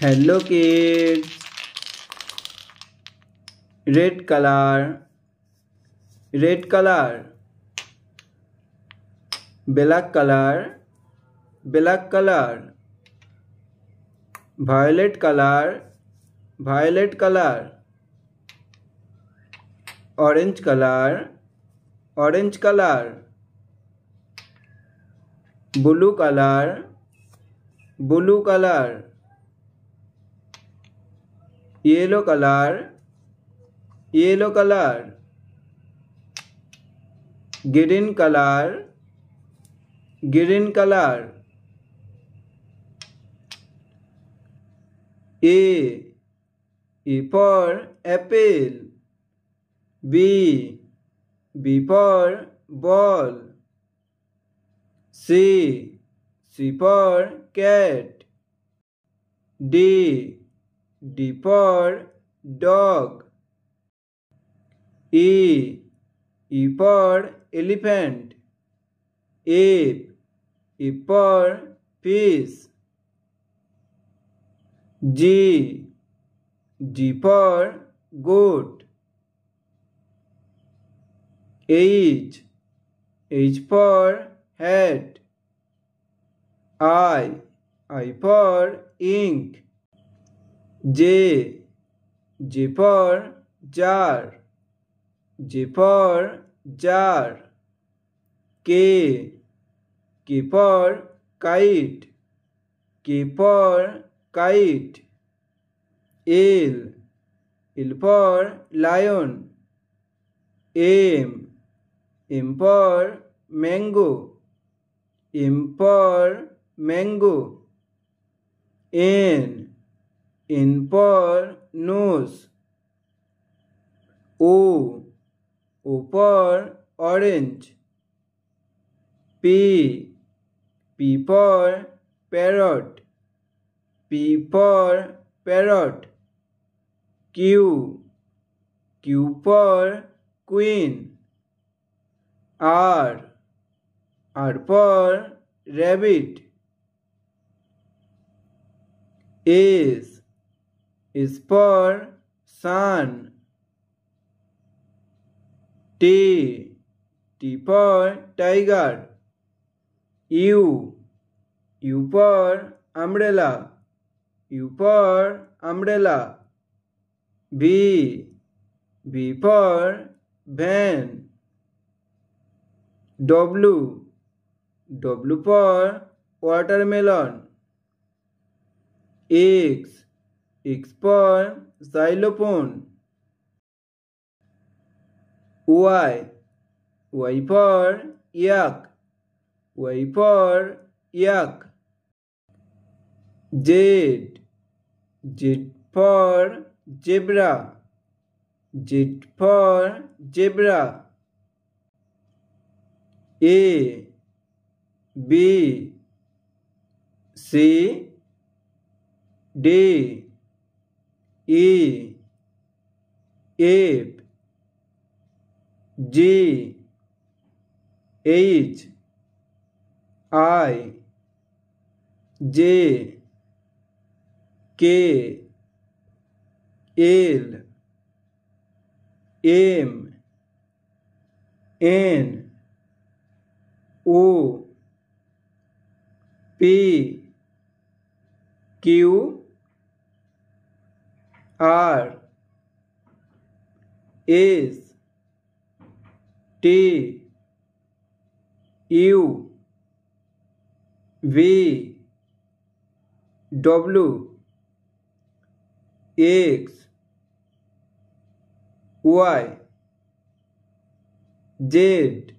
Hello kids. Red color. Red color. Black color. Black color. Violet color. Violet color. Orange color. Orange color. Blue color. Blue color. Yellow color. Yellow color. Green color. Green color. A for apple. B for ball. C for cat. D for dog. E for elephant. F for fish. G for goat. H for hat. I for ink. J for jar. J for jar. K for kite. K for kite. L for lion. M for mango. M for mango. N for nose. O for orange. P for parrot. P for parrot. Q for queen. R for rabbit. S for sun. T for tiger. U for umbrella. U for umbrella. V for van. W for watermelon. X for xylophone. Y for yak. Y for yak. Z for zebra. Z for zebra. A B C D E F G H I J K L M N O P Q R S T U V W X Y Z